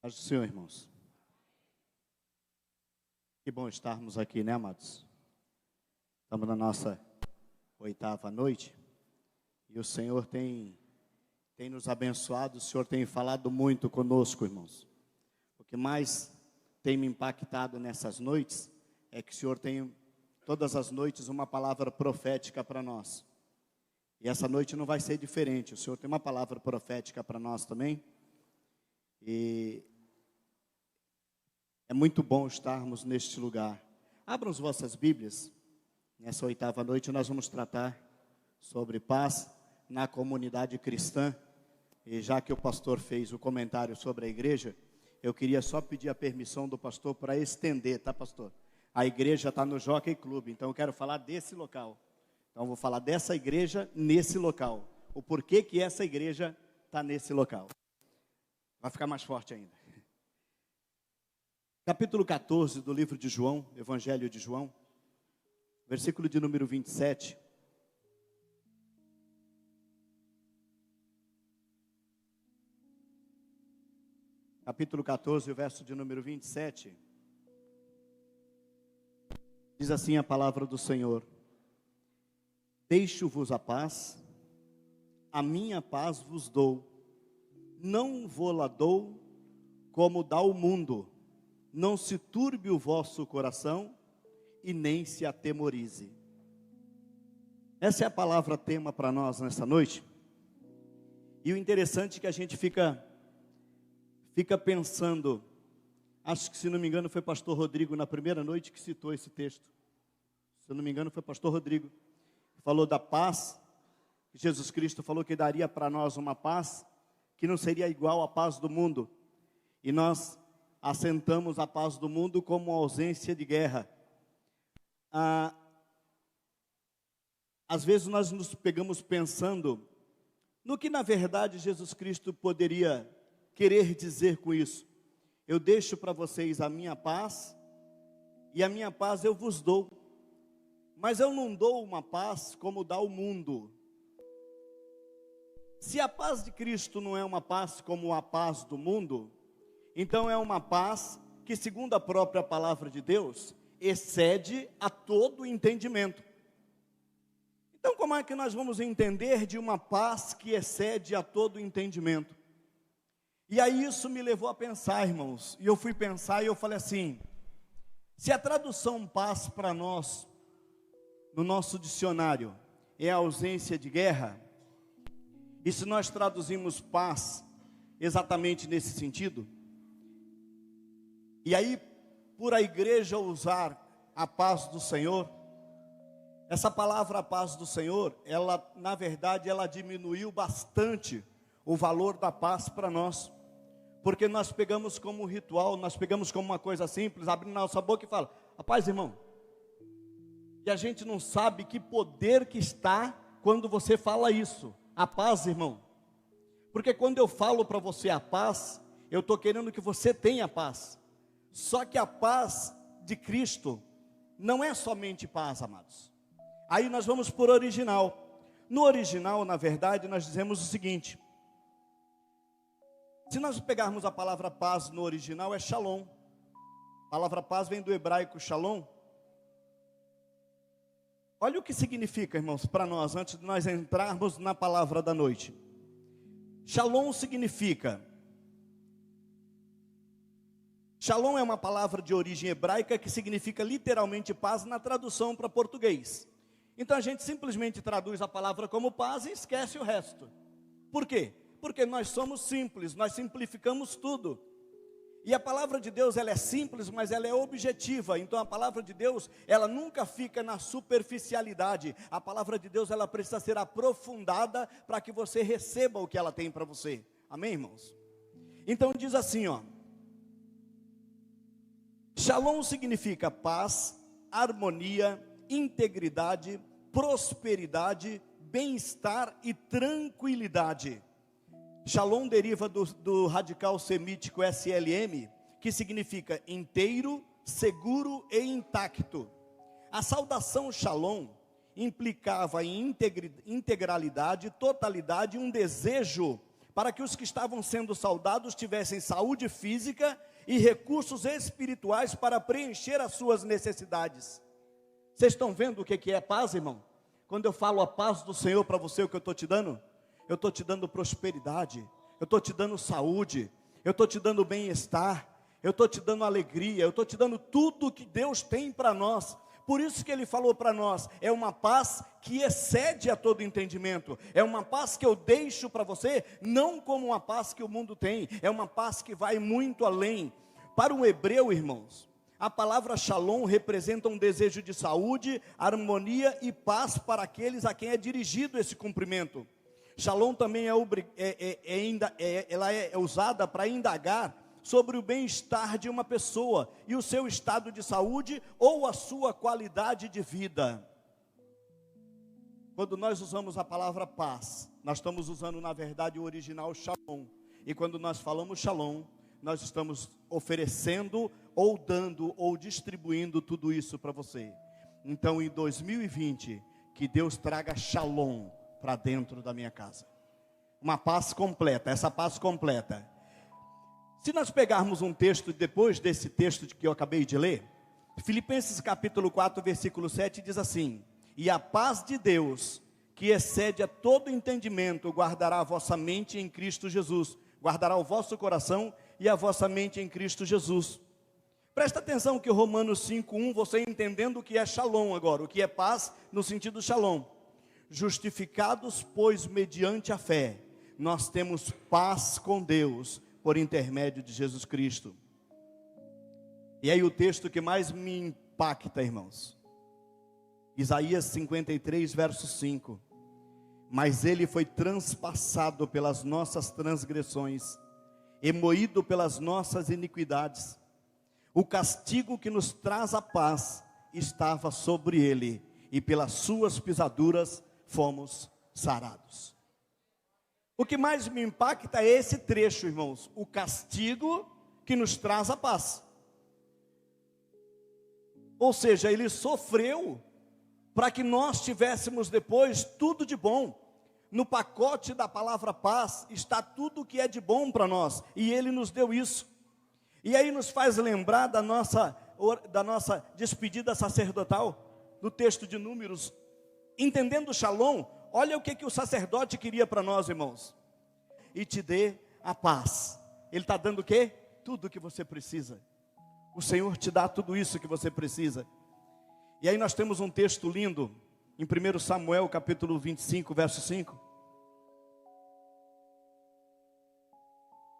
Paz do Senhor, irmãos. Que bom estarmos aqui, né, amados? Estamos na nossa 8ª noite e o Senhor tem nos abençoado, o Senhor tem falado muito conosco, irmãos. O que mais tem me impactado nessas noites é que o Senhor tem todas as noites uma palavra profética para nós. E essa noite não vai ser diferente, o Senhor tem uma palavra profética para nós também. E é muito bom estarmos neste lugar. Abram as vossas Bíblias. Nessa 8ª noite nós vamos tratar sobre paz na comunidade cristã. E já que o pastor fez o comentário sobre a igreja, eu queria só pedir a permissão do pastor para estender, tá, pastor? A igreja está no Jockey Club, então eu quero falar desse local. Então eu vou falar dessa igreja nesse local. O porquê que essa igreja está nesse local. Vai ficar mais forte ainda. Capítulo 14 do livro de João, Evangelho de João, versículo de número 27. Capítulo 14, o verso de número 27. Diz assim a palavra do Senhor: Deixo-vos a paz, a minha paz vos dou. Não vou-la dou como dá o mundo. Não se turbe o vosso coração e nem se atemorize. Essa é a palavra tema para nós nessa noite. E o interessante é que a gente fica pensando, acho que se não me engano foi pastor Rodrigo na primeira noite que citou esse texto. Se não me engano foi pastor Rodrigo, que falou da paz, que Jesus Cristo falou que daria para nós uma paz que não seria igual à paz do mundo. E nós assentamos a paz do mundo como ausência de guerra. Às vezes nós nos pegamos pensando no que na verdade Jesus Cristo poderia querer dizer com isso. Eu deixo para vocês a minha paz, e a minha paz eu vos dou. Mas eu não dou uma paz como dá o mundo. Se a paz de Cristo não é uma paz como a paz do mundo, então é uma paz que, segundo a própria palavra de Deus, excede a todo entendimento. Então como é que nós vamos entender de uma paz que excede a todo entendimento? E aí isso me levou a pensar, irmãos, e eu fui pensar e eu falei assim, se a tradução paz para nós, no nosso dicionário, é a ausência de guerra, e se nós traduzimos paz exatamente nesse sentido, e aí por a igreja usar a paz do Senhor, essa palavra paz do Senhor, ela na verdade ela diminuiu bastante o valor da paz para nós, porque nós pegamos como ritual, nós pegamos como uma coisa simples, abrindo nossa boca e fala, a paz, irmão. E a gente não sabe que poder que está quando você fala isso, a paz, irmão. Porque quando eu falo para você a paz, eu estou querendo que você tenha paz. Só que a paz de Cristo não é somente paz, amados. Aí nós vamos por original. No original, na verdade, nós dizemos o seguinte. Se nós pegarmos a palavra paz no original, é shalom. A palavra paz vem do hebraico shalom. Olha o que significa, irmãos, para nós, antes de nós entrarmos na palavra da noite. Shalom significa... Shalom é uma palavra de origem hebraica que significa literalmente paz na tradução para português. Então a gente simplesmente traduz a palavra como paz e esquece o resto. Por quê? Porque nós somos simples, nós simplificamos tudo. E a palavra de Deus, ela é simples, mas ela é objetiva. Então a palavra de Deus, ela nunca fica na superficialidade. A palavra de Deus, ela precisa ser aprofundada para que você receba o que ela tem para você. Amém, irmãos? Então diz assim, ó. Shalom significa paz, harmonia, integridade, prosperidade, bem-estar e tranquilidade. Shalom deriva do radical semítico SLM, que significa inteiro, seguro e intacto. A saudação Shalom implicava em integralidade, totalidade, um desejo para que os que estavam sendo saudados tivessem saúde física e recursos espirituais para preencher as suas necessidades. Vocês estão vendo o que é paz, irmão? Quando eu falo a paz do Senhor para você, o que eu estou te dando? Eu estou te dando prosperidade, eu estou te dando saúde, eu estou te dando bem-estar, eu estou te dando alegria, eu estou te dando tudo que Deus tem para nós. Por isso que Ele falou para nós, é uma paz que excede a todo entendimento, é uma paz que eu deixo para você, não como uma paz que o mundo tem, é uma paz que vai muito além. Para um hebreu, irmãos, a palavra shalom representa um desejo de saúde, harmonia e paz para aqueles a quem é dirigido esse cumprimento. Shalom também ela é usada para indagar sobre o bem-estar de uma pessoa e o seu estado de saúde ou a sua qualidade de vida. Quando nós usamos a palavra paz, nós estamos usando na verdade o original shalom. E quando nós falamos shalom, nós estamos oferecendo ou dando ou distribuindo tudo isso para você. Então em 2020, que Deus traga shalom para dentro da minha casa. Uma paz completa, essa paz completa. Se nós pegarmos um texto depois desse texto que eu acabei de ler, Filipenses capítulo 4, versículo 7 diz assim: e a paz de Deus, que excede a todo entendimento, guardará a vossa mente em Cristo Jesus, guardará o vosso coração e a vossa mente em Cristo Jesus. Presta atenção que o Romanos 5:1, você entendendo o que é shalom agora, o que é paz no sentido shalom. Justificados, pois, mediante a fé, nós temos paz com Deus, por intermédio de Jesus Cristo. E aí o texto que mais me impacta, irmãos, Isaías 53, verso 5. Mas ele foi transpassado pelas nossas transgressões, e moído pelas nossas iniquidades. O castigo que nos traz a paz estava sobre ele, e pelas suas pisaduras fomos sarados. O que mais me impacta é esse trecho, irmãos. O castigo que nos traz a paz. Ou seja, ele sofreu para que nós tivéssemos depois tudo de bom. No pacote da palavra paz está tudo que é de bom para nós. E ele nos deu isso. E aí nos faz lembrar da nossa despedida sacerdotal, do texto de Números. Entendendo o shalom, olha o que o sacerdote queria para nós, irmãos. E te dê a paz. Ele está dando o quê? Tudo o que você precisa. O Senhor te dá tudo isso que você precisa. E aí nós temos um texto lindo, em 1 Samuel capítulo 25, verso 5.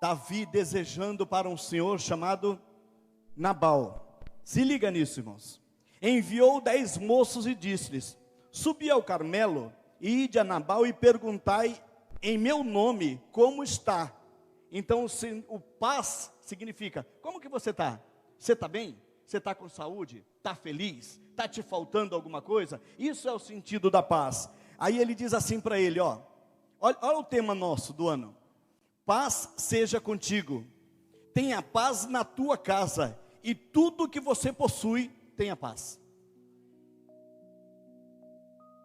Davi desejando para um senhor chamado Nabal. Se liga nisso, irmãos. Enviou 10 moços e disse-lhes: subi ao Carmelo, e ide a Nabal e perguntai em meu nome como está. Então o paz significa, como que você está? Você está bem? Você está com saúde? Está feliz? Está te faltando alguma coisa? Isso é o sentido da paz. Aí ele diz assim para ele, olha o tema nosso do ano: paz seja contigo, tenha paz na tua casa, e tudo que você possui, tenha paz.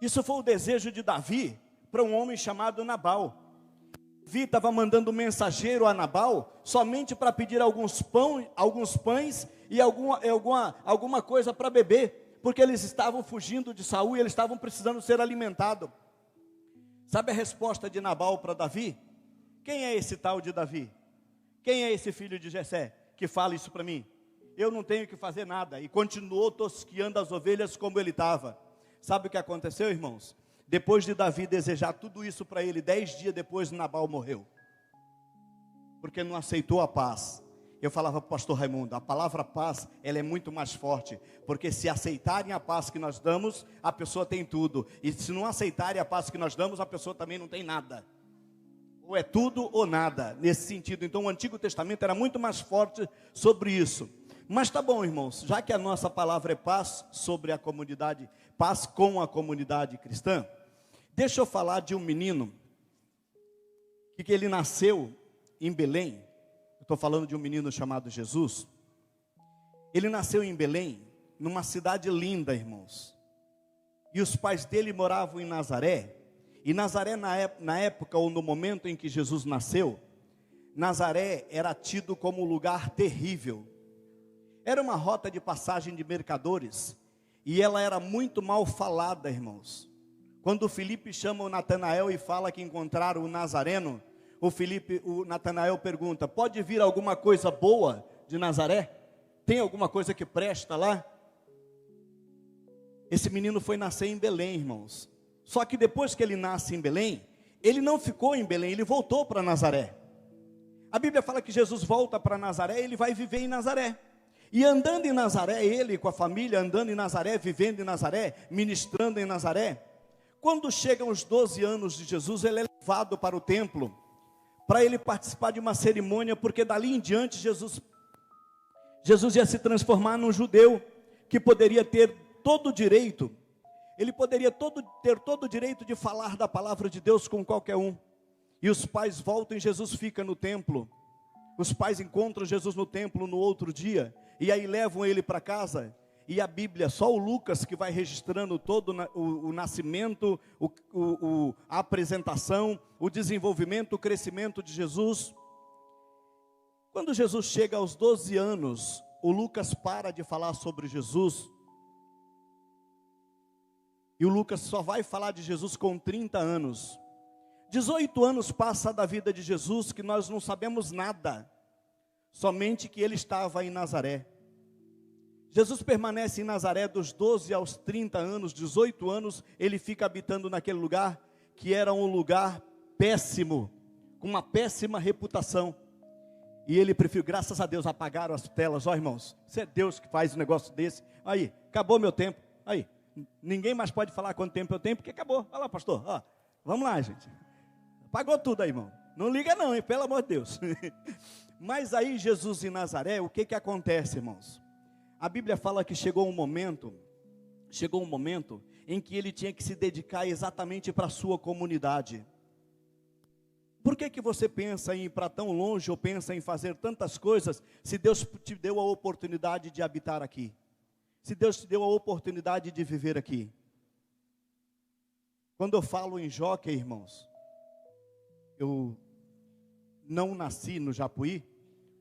Isso foi o desejo de Davi para um homem chamado Nabal. Davi estava mandando um mensageiro a Nabal somente para pedir alguns pães e alguma coisa para beber, porque eles estavam fugindo de Saul e eles estavam precisando ser alimentados. Sabe a resposta de Nabal para Davi? Quem é esse tal de Davi? Quem é esse filho de Jessé que fala isso para mim? Eu não tenho que fazer nada. E continuou tosquiando as ovelhas como ele estava. Sabe o que aconteceu, irmãos? Depois de Davi desejar tudo isso para ele, 10 dias depois Nabal morreu. Porque não aceitou a paz. Eu falava para o pastor Raimundo, a palavra paz, ela é muito mais forte. Porque se aceitarem a paz que nós damos, a pessoa tem tudo. E se não aceitarem a paz que nós damos, a pessoa também não tem nada. Ou é tudo ou nada, nesse sentido. Então o Antigo Testamento era muito mais forte sobre isso. Mas tá bom, irmãos, já que a nossa palavra é paz sobre a comunidade, paz com a comunidade cristã, deixa eu falar de um menino, que ele nasceu em Belém. Eu estou falando de um menino chamado Jesus. Ele nasceu em Belém, numa cidade linda, irmãos. E os pais dele moravam em Nazaré. E Nazaré, na época ou no momento em que Jesus nasceu, Nazaré era tido como um lugar terrível. Era uma rota de passagem de mercadores, e ela era muito mal falada, irmãos. Quando o Filipe chama o Natanael e fala que encontraram o Nazareno, o Natanael pergunta: pode vir alguma coisa boa de Nazaré? Tem alguma coisa que presta lá? Esse menino foi nascer em Belém, irmãos. Só que depois que ele nasce em Belém, ele não ficou em Belém, ele voltou para Nazaré. A Bíblia fala que Jesus volta para Nazaré, ele vai viver em Nazaré. E andando em Nazaré, ele com a família, andando em Nazaré, vivendo em Nazaré, ministrando em Nazaré. Quando chegam os 12 anos de Jesus, ele é levado para o templo, para ele participar de uma cerimônia, porque dali em diante Jesus ia se transformar num judeu, que poderia ter todo o direito, ele poderia ter todo o direito de falar da palavra de Deus com qualquer um. E os pais voltam e Jesus fica no templo. Os pais encontram Jesus no templo no outro dia, e aí levam ele para casa. E a Bíblia, só o Lucas que vai registrando todo o nascimento, a apresentação, o desenvolvimento, o crescimento de Jesus. Quando Jesus chega aos 12 anos, o Lucas para de falar sobre Jesus. E o Lucas só vai falar de Jesus com 30 anos. 18 anos passa da vida de Jesus que nós não sabemos nada, somente que ele estava em Nazaré. Jesus permanece em Nazaré dos 12 aos 30 anos, 18 anos, ele fica habitando naquele lugar, que era um lugar péssimo, com uma péssima reputação. E ele preferiu, graças a Deus, apagaram as telas. Ó, irmãos, se é Deus que faz um negócio desse, aí, acabou meu tempo, aí, ninguém mais pode falar quanto tempo eu tenho, porque acabou. Olha lá, pastor, ó, vamos lá, gente. Apagou tudo aí, irmão. Não liga não, hein, pelo amor de Deus. Mas aí, Jesus em Nazaré, o que acontece, irmãos? A Bíblia fala que chegou um momento em que ele tinha que se dedicar exatamente para a sua comunidade. Por que você pensa em ir para tão longe, ou pensa em fazer tantas coisas, se Deus te deu a oportunidade de habitar aqui? Se Deus te deu a oportunidade de viver aqui? Quando eu falo em Jockey, irmãos, eu não nasci no Japuí,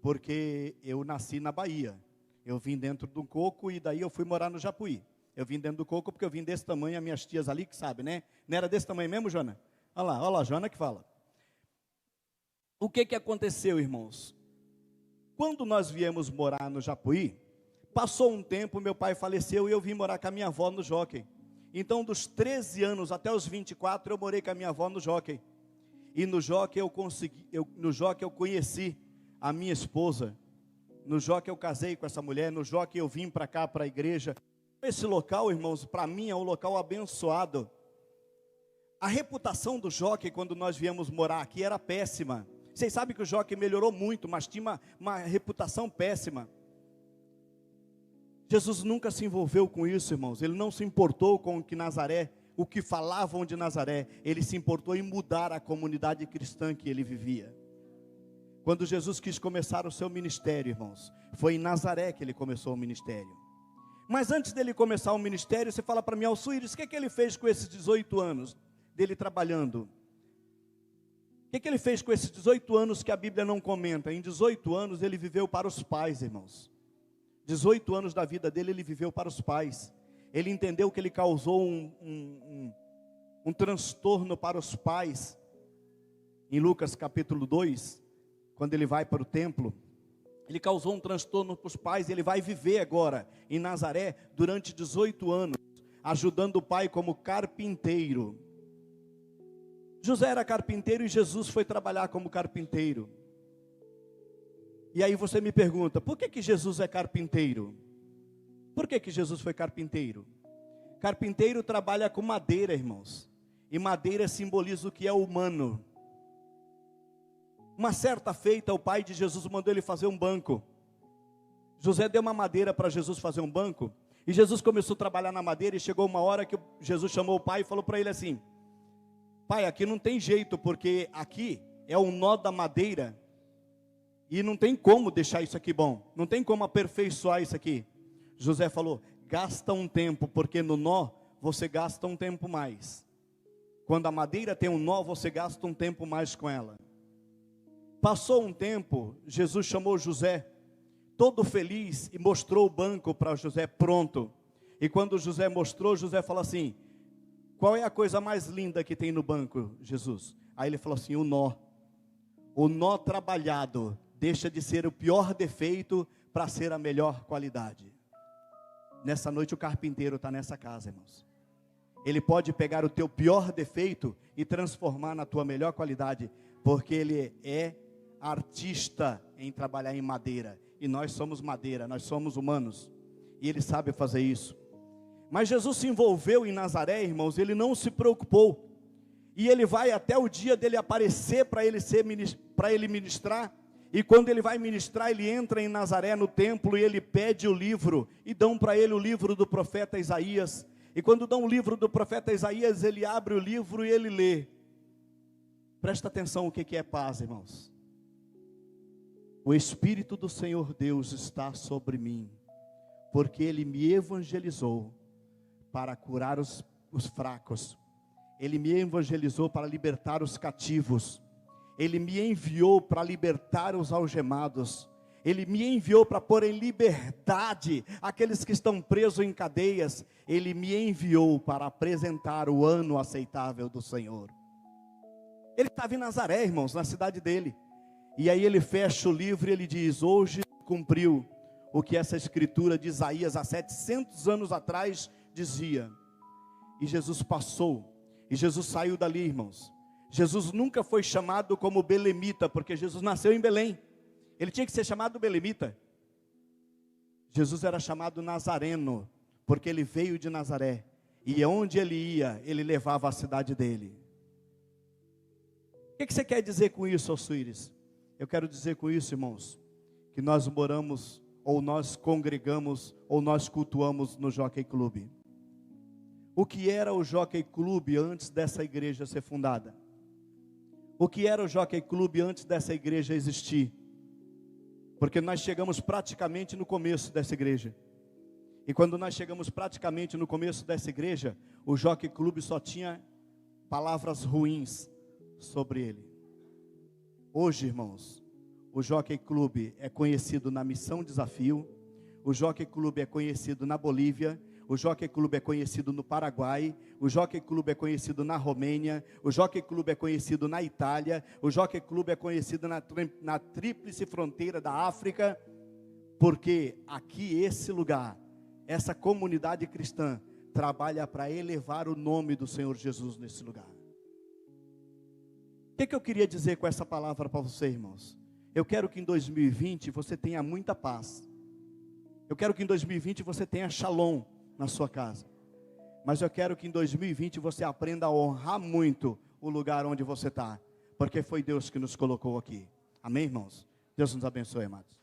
porque eu nasci na Bahia. Eu vim dentro de um coco e daí eu fui morar no Japuí. Eu vim dentro do coco porque eu vim desse tamanho, as minhas tias ali que sabem, né? Não era desse tamanho mesmo, Jona? Olha lá, a Jona que fala. O que aconteceu, irmãos? Quando nós viemos morar no Japuí, passou um tempo, meu pai faleceu e eu vim morar com a minha avó no Jockey. Então, dos 13 anos até os 24, eu morei com a minha avó no Jockey. E no Jockey eu conheci a minha esposa. No Jockey eu casei com essa mulher. No Jockey eu vim para cá, para a igreja. Esse local, irmãos, para mim é um local abençoado. A reputação do Jockey, quando nós viemos morar aqui, era péssima. Vocês sabem que o Jockey melhorou muito, mas tinha uma reputação péssima. Jesus nunca se envolveu com isso, irmãos. Ele não se importou com o que falavam de Nazaré. Ele se importou em mudar a comunidade cristã que ele vivia. Quando Jesus quis começar o seu ministério, irmãos, foi em Nazaré que ele começou o ministério. Mas antes dele começar o ministério, você fala para mim, Alçuíris, o que ele fez com esses 18 anos dele trabalhando? O que ele fez com esses 18 anos que a Bíblia não comenta? Em 18 anos ele viveu para os pais, irmãos. 18 anos da vida dele ele viveu para os pais. Ele entendeu que ele causou um transtorno para os pais. Em Lucas capítulo 2, quando ele vai para o templo, ele causou um transtorno para os pais. Ele vai viver agora em Nazaré durante 18 anos, ajudando o pai como carpinteiro. José era carpinteiro e Jesus foi trabalhar como carpinteiro. E aí você me pergunta, por que Jesus é carpinteiro? Por que Jesus foi carpinteiro? Carpinteiro trabalha com madeira, irmãos. E madeira simboliza o que é humano. Uma certa feita, o pai de Jesus mandou ele fazer um banco. José deu uma madeira para Jesus fazer um banco. E Jesus começou a trabalhar na madeira e chegou uma hora que Jesus chamou o pai e falou para ele assim: pai, aqui não tem jeito, porque aqui é o nó da madeira. E não tem como deixar isso aqui bom. Não tem como aperfeiçoar isso aqui. José falou, gasta um tempo, porque no nó você gasta um tempo mais. Quando a madeira tem um nó, você gasta um tempo mais com ela. Passou um tempo, Jesus chamou José, todo feliz, e mostrou o banco para José pronto. E quando José mostrou, José falou assim: qual é a coisa mais linda que tem no banco, Jesus? Aí ele falou assim: o nó. O nó trabalhado deixa de ser o pior defeito para ser a melhor qualidade. Nessa noite o carpinteiro está nessa casa, irmãos. Ele pode pegar o teu pior defeito e transformar na tua melhor qualidade, porque ele é artista em trabalhar em madeira, e nós somos madeira, nós somos humanos, e ele sabe fazer isso. Mas Jesus se envolveu em Nazaré, irmãos, ele não se preocupou, e ele vai até o dia dele aparecer para ele ministrar, e quando ele vai ministrar, ele entra em Nazaré no templo, e ele pede o livro, e dão para ele o livro do profeta Isaías, e quando dão o livro do profeta Isaías, ele abre o livro e ele lê. Presta atenção o que é paz, irmãos. O Espírito do Senhor Deus está sobre mim, porque Ele me evangelizou para curar os fracos, Ele me evangelizou para libertar os cativos, Ele me enviou para libertar os algemados, Ele me enviou para pôr em liberdade aqueles que estão presos em cadeias, Ele me enviou para apresentar o ano aceitável do Senhor. Ele estava em Nazaré, irmãos, na cidade dele. E aí ele fecha o livro e ele diz: hoje cumpriu o que essa escritura de Isaías há 700 anos atrás dizia. E Jesus passou, e Jesus saiu dali, irmãos. Jesus nunca foi chamado como belemita, porque Jesus nasceu em Belém. Ele tinha que ser chamado belemita. Jesus era chamado nazareno, porque ele veio de Nazaré. E onde ele ia, ele levava a cidade dele. O que você quer dizer com isso, Osiris? Eu quero dizer com isso, irmãos, que nós moramos, ou nós congregamos, ou nós cultuamos no Jockey Club. O que era o Jockey Club antes dessa igreja ser fundada? O que era o Jockey Club antes dessa igreja existir? Porque nós chegamos praticamente no começo dessa igreja. E quando nós chegamos praticamente no começo dessa igreja, o Jockey Club só tinha palavras ruins sobre ele. Hoje, irmãos, o Jockey Club é conhecido na Missão Desafio, o Jockey Club é conhecido na Bolívia, o Jockey Club é conhecido no Paraguai, o Jockey Club é conhecido na Romênia, o Jockey Club é conhecido na Itália, o Jockey Club é conhecido na tríplice fronteira da África, porque aqui esse lugar, essa comunidade cristã, trabalha para elevar o nome do Senhor Jesus nesse lugar. O que eu queria dizer com essa palavra para você, irmãos? Eu quero que em 2020 você tenha muita paz. Eu quero que em 2020 você tenha shalom na sua casa. Mas eu quero que em 2020 você aprenda a honrar muito o lugar onde você está. Porque foi Deus que nos colocou aqui. Amém, irmãos? Deus nos abençoe, amados.